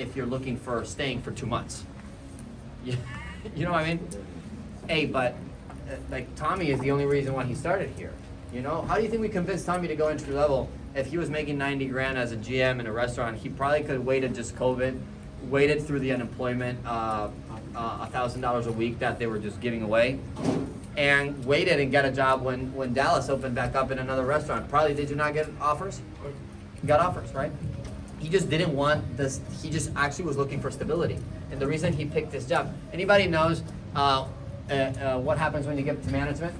if you're looking for staying for 2 months. You know what I mean? Hey, but like Tommy is the only reason why he started here. You know, how do you think we convinced Tommy to go entry level? If he was making 90 grand as a GM in a restaurant, he probably could have waited just COVID, waited through the unemployment, $1,000 a week that they were just giving away, and waited and got a job when Dallas opened back up in another restaurant. Probably did you not get offers? He got offers, right? He just didn't want this, he just actually was looking for stability. And the reason he picked this job, anybody knows what happens when you get to management?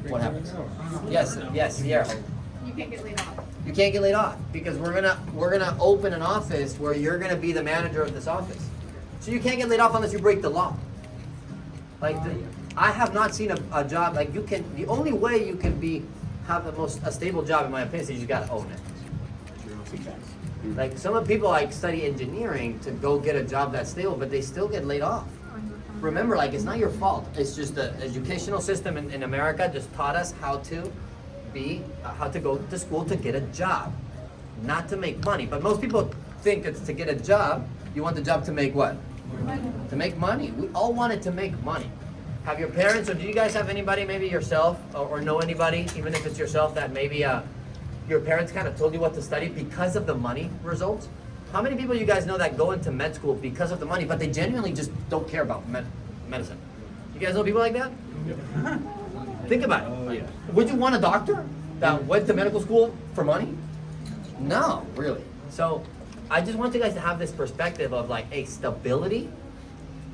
What happens? Yes, yeah. You can't get laid off. You can't get laid off because we're gonna open an office where you're gonna be the manager of this office. So you can't get laid off unless you break the law. Like I have not seen a job like you can. The only way you can have a stable job, in my opinion, is you gotta own it. Like some of people like study engineering to go get a job that's stable, but they still get laid off. Remember, like it's not your fault. It's just the educational system in America just taught us how to go to school to get a job, not to make money. But most people think it's to get a job. You want the job to make what? To make money. We all wanted to make money. Have your parents, or do you guys have anybody, maybe yourself, or know anybody, even if it's yourself, that maybe your parents kind of told you what to study because of the money results? How many people you guys know that go into med school because of the money, but they genuinely just don't care about medicine? You guys know people like that? Think about it. Like, would you want a doctor that went to medical school for money? No, really. So I just want you guys to have this perspective of like, hey, stability.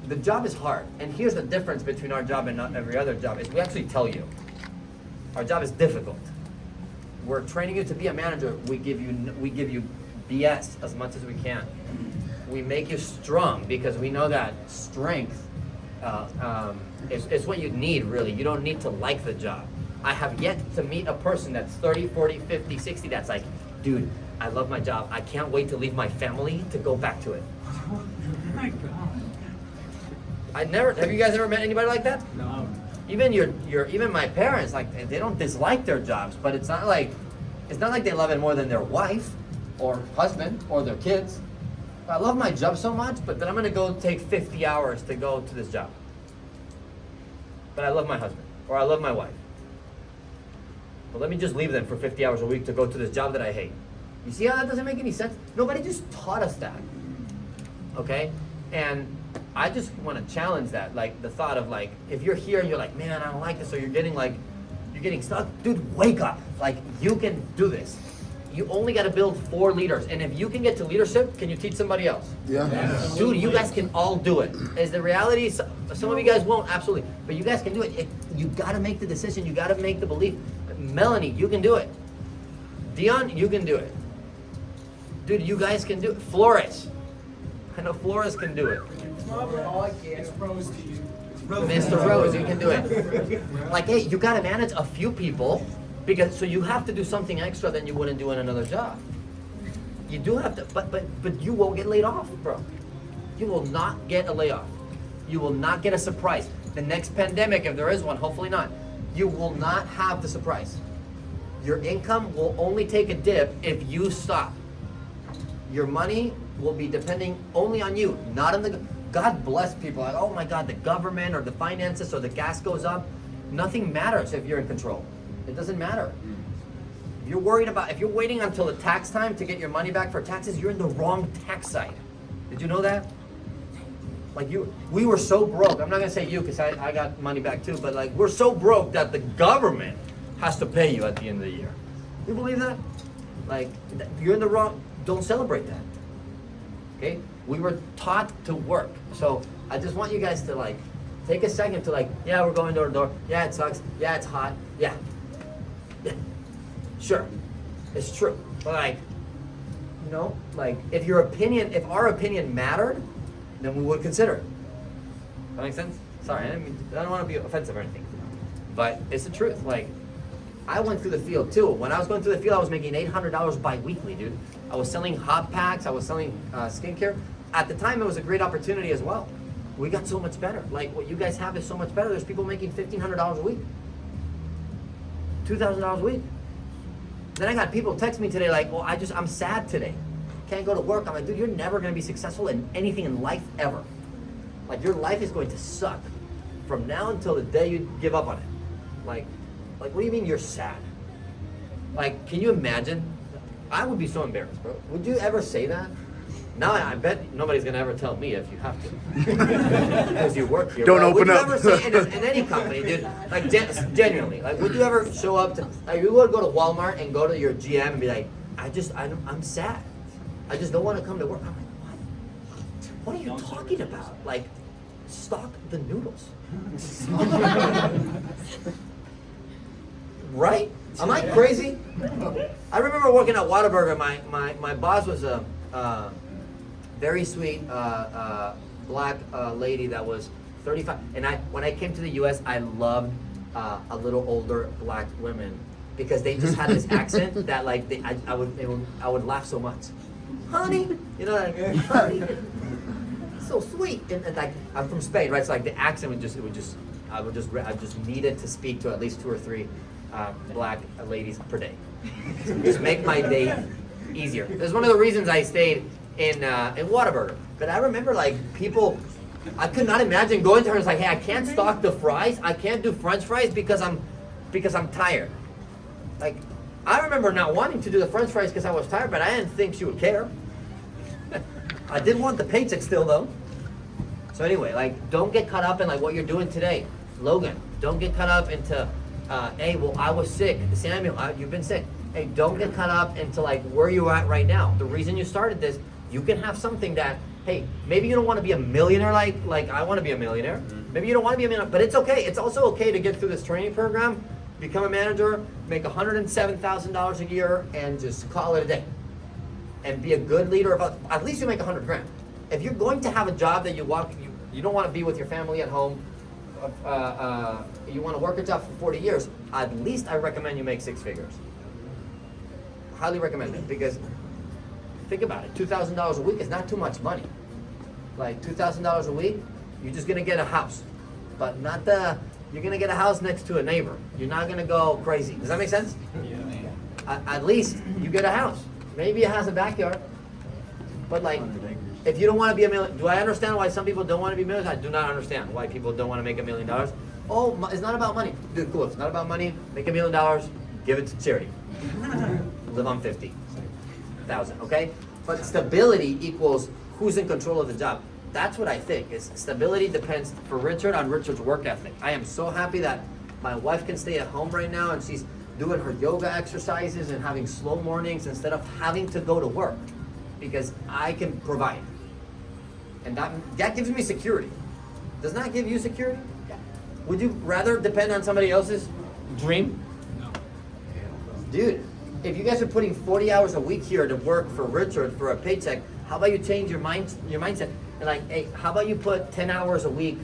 The job is hard. And here's the difference between our job and not every other job is we actually tell you. Our job is difficult. We're training you to be a manager. We give you BS as much as we can. We make you strong because we know that strength is what you need, really. You don't need to like the job. I have yet to meet a person that's 30, 40, 50, 60 that's like, dude, I love my job. I can't wait to leave my family to go back to it. Have you guys ever met anybody like that? No. Even my parents, like they don't dislike their jobs, but it's not like they love it more than their wife or husband or their kids. I love my job so much, but then I'm gonna go take 50 hours to go to this job. But I love my husband or I love my wife. But let me just leave them for 50 hours a week to go to this job that I hate. You see how that doesn't make any sense? Nobody just taught us that. Okay? And I just want to challenge that, like the thought of like, if you're here and you're like, man, I don't like this, or you're getting stuck, dude, wake up. Like, you can do this. You only got to build 4 leaders. And if you can get to leadership, can you teach somebody else? Yeah. Yes. Dude, you guys can all do it. Is the reality, some of you guys won't, absolutely. But you guys can do it. You got to make the decision. You got to make the belief. Melanie, you can do it. Dion, you can do it. Dude, you guys can do it. Flores. I know Flores can do it. It's Rose to you. Mr. Rose, you can do it. Like, hey, you gotta manage a few people so you have to do something extra than you wouldn't do in another job. You do have to, but you won't get laid off, bro. You will not get a layoff. You will not get a surprise. The next pandemic, if there is one, hopefully not, you will not have the surprise. Your income will only take a dip if you stop. Your money will be depending only on you, not on the. God bless people. Like, oh my God, the government or the finances or the gas goes up. Nothing matters if you're in control. It doesn't matter. If you're waiting until the tax time to get your money back for taxes, you're in the wrong tax side. Did you know that? Like we were so broke. I'm not gonna say you because I got money back too, but like we're so broke that the government has to pay you at the end of the year. You believe that? Like you're in the wrong. Don't celebrate that. Okay? We were taught to work. So I just want you guys to like take a second to like, yeah, we're going door to door. Yeah, it sucks. Yeah, it's hot. Yeah. Sure. It's true. But like, you know, like if our opinion mattered, then we would consider it. That makes sense? Sorry, I don't want to be offensive or anything. But it's the truth. Like, I went through the field too. When I was going through the field, I was making $800 bi-weekly, dude. I was selling hot packs. I was selling skincare. At the time, it was a great opportunity as well. We got so much better. Like, what you guys have is so much better. There's people making $1,500 a week. $2,000 a week. Then I got people text me today like, well, I'm sad today. can't go to work. I'm like, dude, you're never gonna be successful in anything in life ever. Like your life is going to suck from now until the day you give up on it. Like what do you mean you're sad? Like, can you imagine? I would be so embarrassed, bro. Would you ever say that? Now I bet nobody's gonna ever tell me if you have to, because you work here. Don't right? open up. Would you ever say in any company, dude? Like genuinely, like would you ever show up to? Like you would go to Walmart and go to your GM and be like, I'm sad. I just don't want to come to work. I'm like, what? What are you talking about? Like, stock the noodles. Right? Am I crazy? I remember working at Whataburger. My boss was a very sweet black lady that was 35. And when I came to the U.S., I loved a little older black women because they just had this accent that like I would laugh so much. Honey, you know, like, honey, so sweet. And like I'm from Spain, right? So like the accent I just needed to speak to at least 2 or 3 black ladies per day. Just make my day easier. That's one of the reasons I stayed in Whataburger. But I remember like people, I could not imagine going to her and it's like, hey, I can't stock the fries, I can't do French fries because I'm tired. Like, I remember not wanting to do the French fries because I was tired, but I didn't think she would care. I did want the paycheck still though. So anyway, like, don't get caught up in like what you're doing today. Logan, don't get caught up into, hey, well, I was sick. Samuel, you've been sick. Hey, don't get caught up into like where you're at right now. The reason you started this, you can have something that, hey, maybe you don't want to be a millionaire like I want to be a millionaire. Maybe you don't want to be a millionaire, but it's okay. It's also okay to get through this training program, become a manager, make $107,000 a year, and just call it a day. And be a good leader of at least you make $100 grand. If you're going to have a job that you don't want to be with your family at home, you want to work a job for 40 years, at least I recommend you make 6 figures. Highly recommend it, because think about it, $2,000 a week is not too much money. Like $2,000 a week, you're just gonna get a house, but you're gonna get a house next to a neighbor. You're not gonna go crazy. Does that make sense? Yeah. At least you get a house. Maybe it has a backyard, but like, if you don't want to be a million, do I understand why some people don't want to be millionaires? I do not understand why people don't want to make $1 million. Oh, it's not about money. Dude, cool, it's not about money. Make $1 million, give it to charity. Live on 50,000, okay? But stability equals who's in control of the job. That's what I think. Is stability depends for Richard on Richard's work ethic. I am so happy that my wife can stay at home right now and she's doing her yoga exercises and having slow mornings instead of having to go to work, because I can provide. And that gives me security. Does not give you security? Yeah. Would you rather depend on somebody else's dream? No. Dude, if you guys are putting 40 hours a week here to work for Richard for a paycheck, how about you change your mindset? And like, hey, how about you put 10 hours a week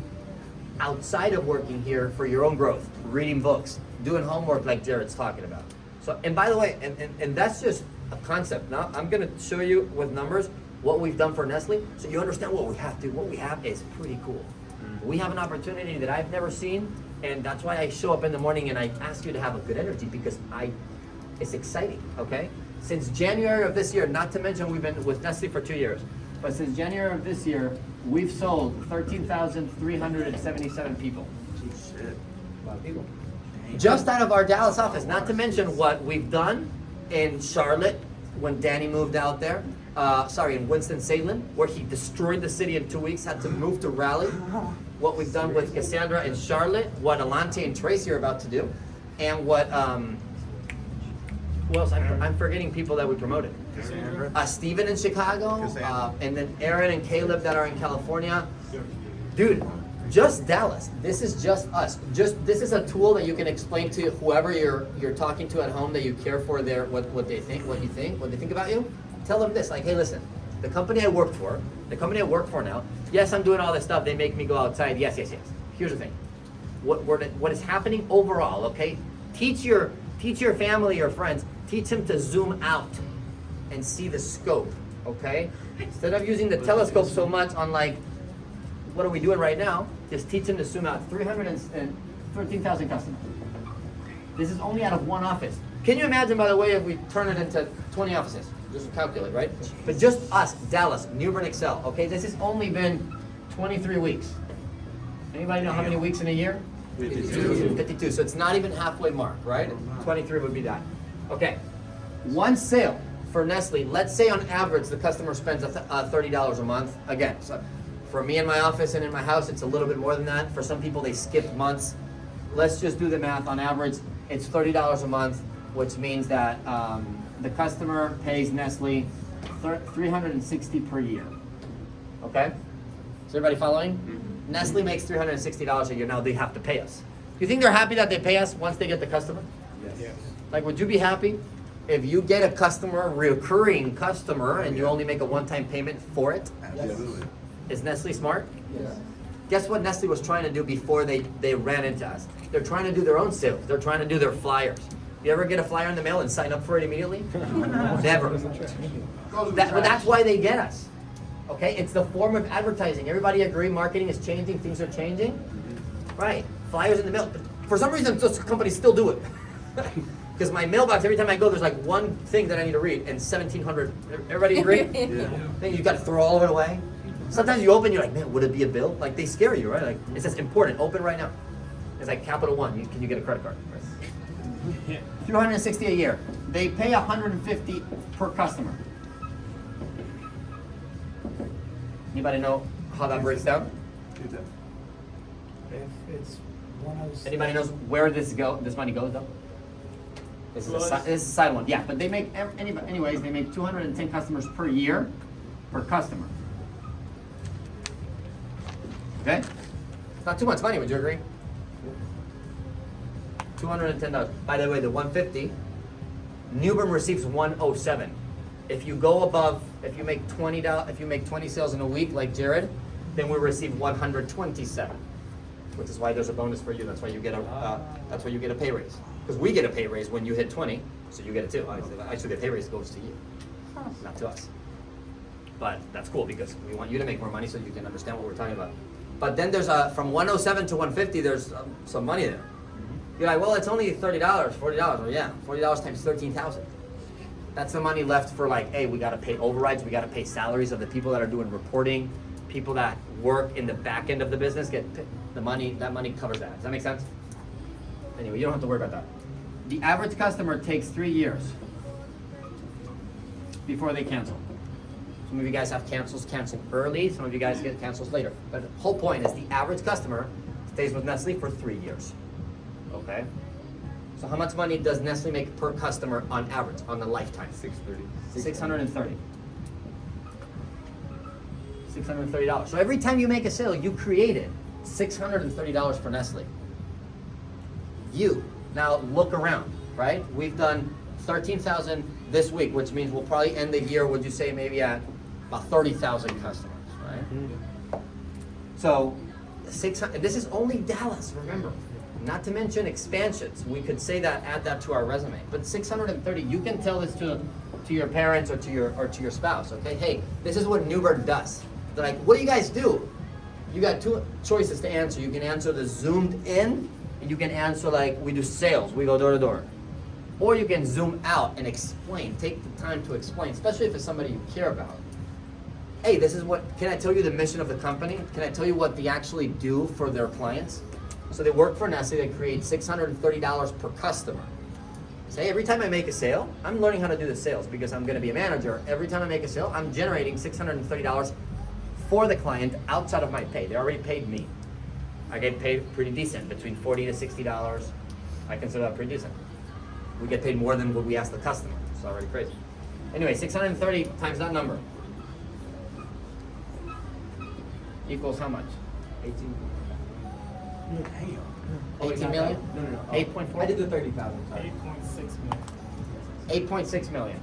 outside of working here for your own growth, reading books, doing homework like Jared's talking about. So, and by the way, and that's just a concept. Now I'm gonna show you with numbers what we've done for Nestle, so you understand what we have. Dude, what we have is pretty cool. We have an opportunity that I've never seen, and that's why I show up in the morning and I ask you to have a good energy, because it's exciting, okay? Since January of this year, not to mention we've been with Nestle for 2 years, but since January of this year, we've sold 13,377 people. Shit. A lot of people. Just out of our Dallas office, not to mention what we've done in Charlotte when Danny moved out there. In Winston-Salem, where he destroyed the city in 2 weeks, had to move to Raleigh. What we've done with Cassandra in Charlotte, what Alante and Tracy are about to do, and what who else? I'm forgetting people that we promoted. Steven in Chicago, and then Aaron and Caleb that are in California. Dude, just Dallas. This is just us. This is a tool that you can explain to whoever you're talking to at home that you care for what they think about you. Tell them this, like, hey, listen, the company I work for now, yes, I'm doing all this stuff. They make me go outside. Yes. Here's the thing. What is happening overall, okay? Teach your family or friends, teach them to zoom out and see the scope, okay? Instead of using the telescope so much on like, what are we doing right now? Just teach them to zoom out. 313,000 customers. This is only out of one office. Can you imagine, by the way, if we turn it into 20 offices? Just calculate, right? But just us, Dallas, New Bern, Excel, okay? This has only been 23 weeks. Anybody know how many weeks in a year? 52. 52, so it's not even halfway mark, right? 23 would be that. Okay, one sale for Nestle, let's say on average the customer spends $30 a month. Again, so for me in my office and in my house, it's a little bit more than that. For some people, they skip months. Let's just do the math. On average, it's $30 a month, which means that the customer pays Nestle $360 per year. Okay? Is everybody following? Nestle makes $360 a year. Now they have to pay us. Do you think they're happy that they pay us once they get the customer? Yes. Like, would you be happy if you get a customer, recurring customer, and you only make a one-time payment for it? Absolutely. Is Nestle smart? Yes. Guess what Nestle was trying to do before they ran into us? They're trying to do their own sales. They're trying to do their flyers. You ever get a flyer in the mail and sign up for it immediately? Never. But that's why they get us. Okay, it's the form of advertising. Everybody agree marketing is changing, things are changing? Right, flyers in the mail. But for some reason, those companies still do it. Because my mailbox, every time I go, there's like one thing that I need to read, and 1,700. Everybody agree? Yeah. Then you got to throw all of it away. Sometimes you open, you're like, man, would it be a bill? Like, they scare you, right? Like, it says important, open right now. It's like Capital One, can you get a credit card? Right? 360 a year. They pay 150 per customer. Anybody know how that breaks down? If it's 107. Anybody knows where this money goes though? This is a side one. Yeah, but they make anyways, they make 210 customers per year per customer. Okay? It's not too much money, would you agree? $210. By the way, the 150, New Bern receives 107. If you go above, if you make $20 sales in a week like Jared, then we receive 127. Which is why there's a bonus for you. That's why you get a pay raise. Because we get a pay raise when you hit 20, so you get it too. Actually, the pay raise goes to you, not to us. But that's cool because we want you to make more money so you can understand what we're talking about. But then there's from 107 to 150, there's some money there. You're like, well, it's only $30, $40. Well, yeah, $40 times 13,000. That's the money left for like, hey, we gotta pay overrides, we gotta pay salaries of the people that are doing reporting, people that work in the back end of the business get the money. That money covers that. Does that make sense? Anyway, you don't have to worry about that. The average customer takes 3 years before they cancel. Some of you guys have cancel early. Some of you guys get cancels later. But the whole point is the average customer stays with Nestle for 3 years. Okay. So how much money does Nestle make per customer on average on the lifetime? $630. $630. So every time you make a sale, you created $630 for Nestle. You. Now look around, right? We've done 13,000 this week, which means we'll probably end the year, would you say, maybe at about 30,000 customers, right? So 600, this is only Dallas, remember. Not to mention expansions. We could say that, add that to our resume. But 630, you can tell this to your parents or to your spouse, okay? Hey, this is what New Bern does. They're like, what do you guys do? You got two choices to answer. You can answer the zoomed in, and you can answer like, we do sales, we go door to door. Or you can zoom out and explain, take the time to explain, especially if it's somebody you care about. Hey, this is what, can I tell you the mission of the company? Can I tell you what they actually do for their clients? So they work for Nestle, they create $630 per customer. Say, every time I make a sale, I'm learning how to do the sales because I'm gonna be a manager. Every time I make a sale, I'm generating $630 for the client outside of my pay. They already paid me. I get paid pretty decent, between $40 to $60. I consider that pretty decent. We get paid more than what we ask the customer. It's already crazy. Anyway, 630 times that number equals how much? 18. Damn. 18 million? No. 8.4? I did the 30,000. Sorry. 8.6 million.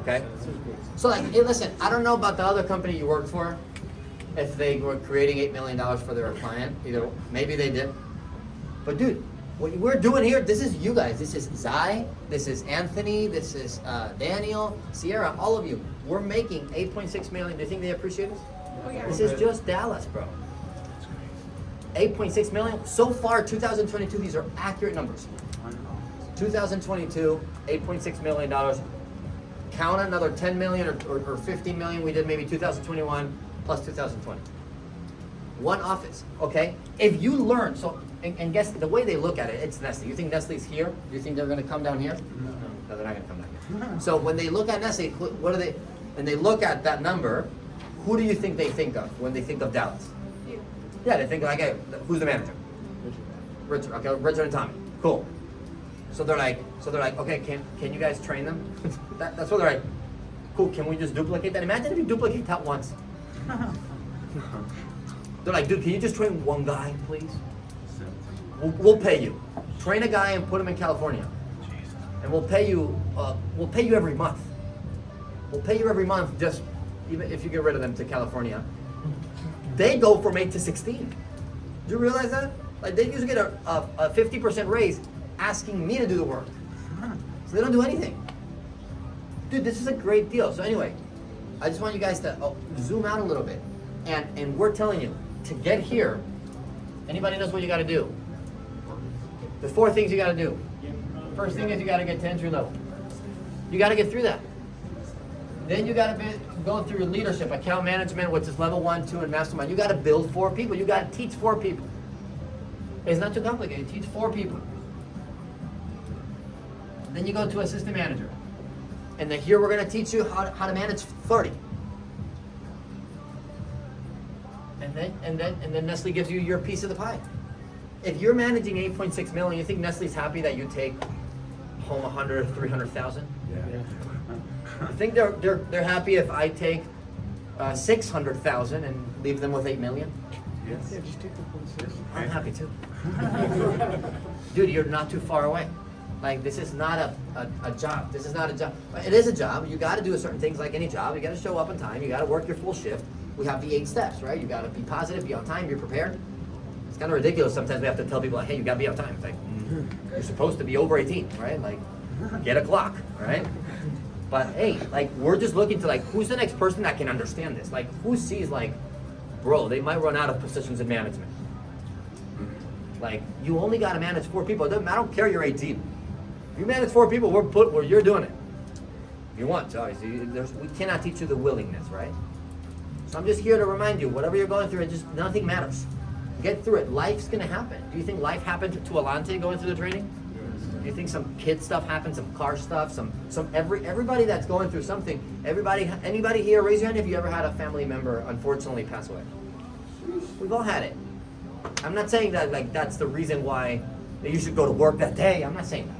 Okay? So like, hey, listen, I don't know about the other company you worked for, if they were creating $8 million for their client, either, maybe they did. But dude, what we're doing here, this is you guys. This is Zai, this is Anthony, this is Daniel, Sierra, all of you. We're making 8.6 million. Do you think they appreciate us? Oh, yeah. This is just Dallas, bro. 8.6 million. So far, 2022, these are accurate numbers. 2022, $8.6 million. Count another 10 million or 15 million we did maybe 2021 plus 2020. One office, okay? If you learn, so, and guess the way they look at it, it's Nestle. You think Nestle's here? Do you think they're gonna come down here? No, they're not gonna come down here. So when they look at Nestle, what do they, and they look at that number, who do you think they think of when they think of Dallas? You. Yeah, they think like, hey, who's the manager? Richard, okay, Richard and Tommy, cool. So they're like, okay, can you guys train them? That's what they're like, cool, can we just duplicate that? Imagine if you duplicate that once. They're like, dude, can you just train one guy, please? We'll pay you. Train a guy and put him in California. And we'll pay you every month. We'll pay you every month just, even if you get rid of them to California. They go from 8 to 16. Do you realize that? Like they usually get a 50% raise asking me to do the work. So they don't do anything. Dude, this is a great deal. So anyway, I just want you guys to zoom out a little bit. And we're telling you, to get here, anybody knows what you gotta do? The 4 things you gotta do. First thing is you gotta get to entry level. You gotta get through that. Then you gotta go through leadership, account management, which is level 1, 2, and mastermind. You gotta build 4 people. You gotta teach 4 people. It's not too complicated. Teach 4 people. Then you go to assistant manager. And then here we're gonna teach you how to manage 30. And then Nestle gives you your piece of the pie. If you're managing 8.6 million, you think Nestle's happy that you take home 100 or 300,000? Yeah. I think they're happy if I take 600,000 and leave them with 8 million. Yes. Yeah, just take the position. I'm happy too. Dude, you're not too far away. Like this is not a job. This is not a job. It is a job. You got to do certain things like any job. You got to show up on time. You got to work your full shift. We have the 8 steps, right? You got to be positive, be on time, be prepared. It's kind of ridiculous. Sometimes we have to tell people like, hey, you got to be on time. It's like you're supposed to be over 18, right? Like get a clock, right? But hey, like we're just looking to like who's the next person that can understand this? Like who sees like, bro, they might run out of positions in management. Like you only got to manage 4 people. I don't care you're 18. If you manage 4 people, you're doing it. If you want to, obviously, we cannot teach you the willingness, right? So I'm just here to remind you, whatever you're going through, nothing matters. Get through it. Life's gonna happen. Do you think life happened to Alante going through the training? Do you think some kid stuff happened, some car stuff, everybody that's going through something, anybody here, raise your hand if you ever had a family member unfortunately pass away. We've all had it. I'm not saying that like that's the reason why you should go to work that day. I'm not saying that.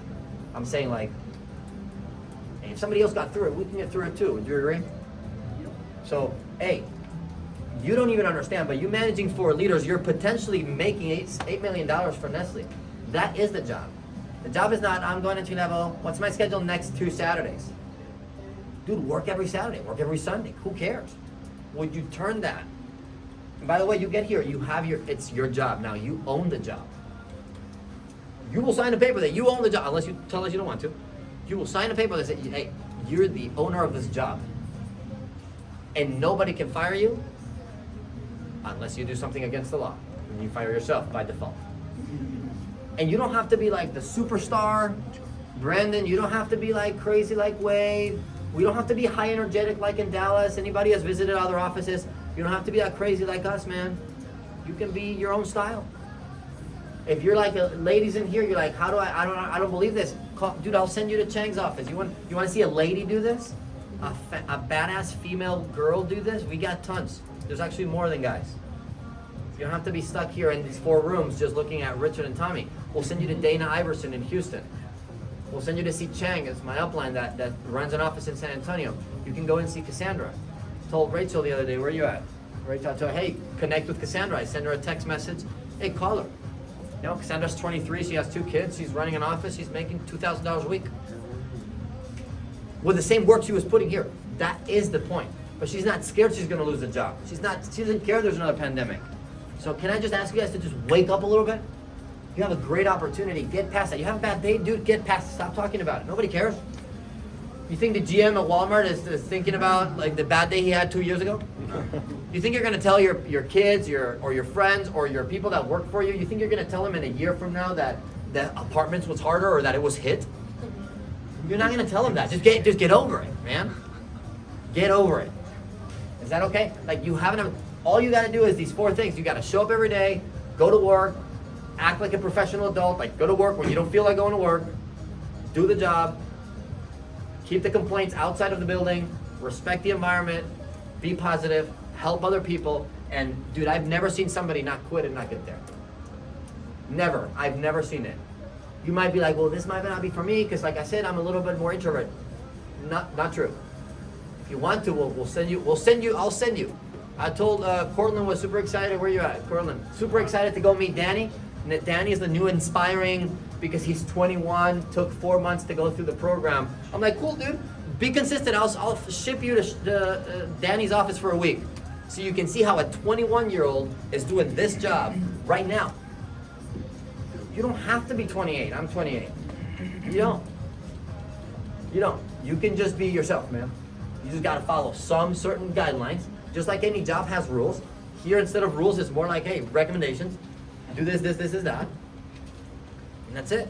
I'm saying like, hey, if somebody else got through it, we can get through it too. Do you agree? So, hey, you don't even understand, but you managing 4 leaders, you're potentially making $8 million for Nestle. That is the job. The job is not, I'm going entry level, what's my schedule next 2 Saturdays? Dude, work every Saturday, work every Sunday. Who cares? Would you turn that? And by the way, you get here, it's your job. Now, you own the job. You will sign a paper that you own the job, unless you tell us you don't want to. You will sign a paper that says, hey, you're the owner of this job. And nobody can fire you unless you do something against the law. And you fire yourself by default. And you don't have to be like the superstar, Brandon. You don't have to be like crazy like Wade. We don't have to be high energetic like in Dallas. Anybody has visited other offices, you don't have to be that crazy like us, man. You can be your own style. If you're like ladies in here, you're like, how do I don't believe this. Dude, I'll send you to Chang's office. You want to see a lady do this? A badass female girl do this? We got tons. There's actually more than guys. You don't have to be stuck here in these 4 rooms just looking at Richard and Tommy. We'll send you to Dana Iverson in Houston. We'll send you to see Chang. It's my upline that runs an office in San Antonio. You can go and see Cassandra. Told Rachel the other day, where are you at? Rachel, I told her, hey, connect with Cassandra. I send her a text message. Hey, call her. You know, Cassandra's 23. She has 2 kids. She's running an office. She's making $2,000 a week. With the same work she was putting here. That is the point. But she's not scared she's going to lose a job. She doesn't care there's another pandemic. So can I just ask you guys to just wake up a little bit? You have a great opportunity. Get past that. You have a bad day, dude, get past it. Stop talking about it. Nobody cares. You think the GM at Walmart is thinking about like the bad day he had 2 years ago? You think you're going to tell your kids or your friends or your people that work for you, you think you're going to tell them in a year from now that that apartments was harder or that it was hit? You're not gonna tell them that. Just get over it, man. Get over it. Is that okay? Like you haven't. All you gotta do is these 4 things. You gotta show up every day, go to work, act like a professional adult. Like go to work when you don't feel like going to work. Do the job. Keep the complaints outside of the building. Respect the environment. Be positive. Help other people. And dude, I've never seen somebody not quit and not get there. Never. I've never seen it. You might be like, well, this might not be for me because, like I said, I'm a little bit more introvert. Not true. If you want to, we'll send you. I'll send you. I told Cortland was super excited. Where you at, Cortland? Super excited to go meet Danny. And Danny is the new inspiring because he's 21. Took 4 months to go through the program. I'm like, cool, dude. Be consistent. I'll ship you to Danny's office for a week, so you can see how a 21-year-old is doing this job right now. You don't have to be 28. I'm 28. You don't. You don't. You can just be yourself, man. You just gotta follow some certain guidelines. Just like any job has rules. Here, instead of rules, it's more like, hey, recommendations. Do this, this, that. And that's it.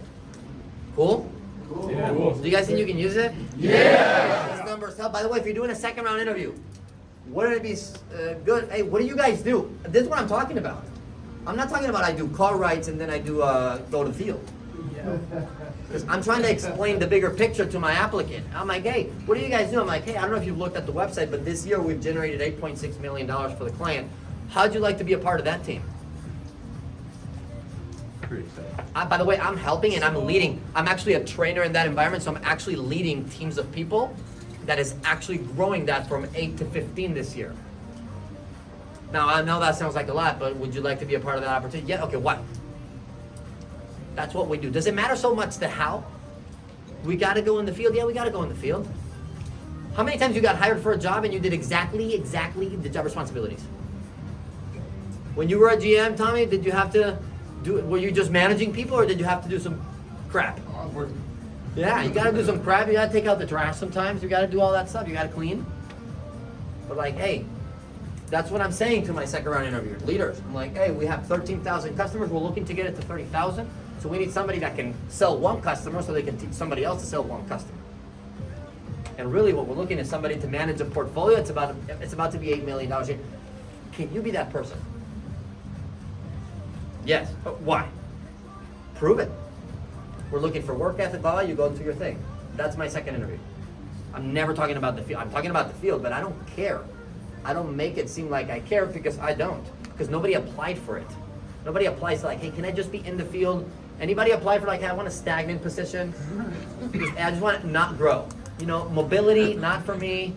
Cool? Cool. Yeah. Cool. Do you guys think you can use it? Yeah! These numbers help. By the way, if you're doing a second round interview, wouldn't it be good? Hey, what do you guys do? This is what I'm talking about. I'm not talking about I do car rides and then I do go to the field. Because I'm trying to explain the bigger picture to my applicant. I'm like, hey, what do you guys do? I'm like, hey, I don't know if you've looked at the website, but this year we've generated $8.6 million for the client. How'd you like to be a part of that team? Pretty exciting. By the way, I'm helping and I'm leading. I'm actually a trainer in that environment, so I'm actually leading teams of people that is actually growing that from 8 to 15 this year. Now, I know that sounds like a lot, but would you like to be a part of that opportunity? Yeah, okay, what? That's what we do. Does it matter so much the how? We gotta go in the field? Yeah, we gotta go in the field. How many times you got hired for a job and you did exactly the job responsibilities? When you were a GM, Tommy, did you have to were you just managing people or did you have to do some crap? Yeah, you gotta do some crap. You gotta take out the trash sometimes. You gotta do all that stuff. You gotta clean. But like, hey, that's what I'm saying to my second round interview leaders. I'm like, hey, we have 13,000 customers. We're looking to get it to 30,000. So we need somebody that can sell one customer so they can teach somebody else to sell one customer. And really what we're looking is somebody to manage a portfolio. It's about to be $8 million a year. Can you be that person? Yes. Why? Prove it. We're looking for work ethic, blah, blah, you go and do your thing. That's my second interview. I'm never talking about the field. I'm talking about the field, but I don't care. I don't make it seem like I care because I don't. Because nobody applied for it. Nobody applies like, hey, can I just be in the field? Anybody apply for like, hey, I want a stagnant position? I just want to not grow. You know, mobility, not for me.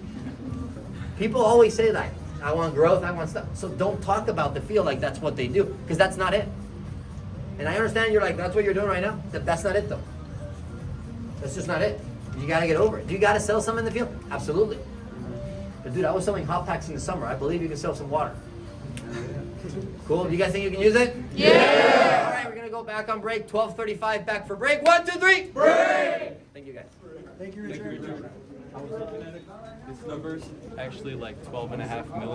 People always say that. I want growth, I want stuff. So don't talk about the field like that's what they do. Because that's not it. And I understand you're like, that's what you're doing right now. That's not it though. That's just not it. You gotta get over it. Do you gotta sell some in the field? Absolutely. But dude, I was selling hot packs in the summer. I believe you can sell some water. Cool. Do you guys think you can use it? Yeah! All right, we're gonna go back on break. 12:35, back for break. 1, 2, 3. Break! Thank you guys. Thank you, Richard. I was looking at it. This number's actually like 12.5 million.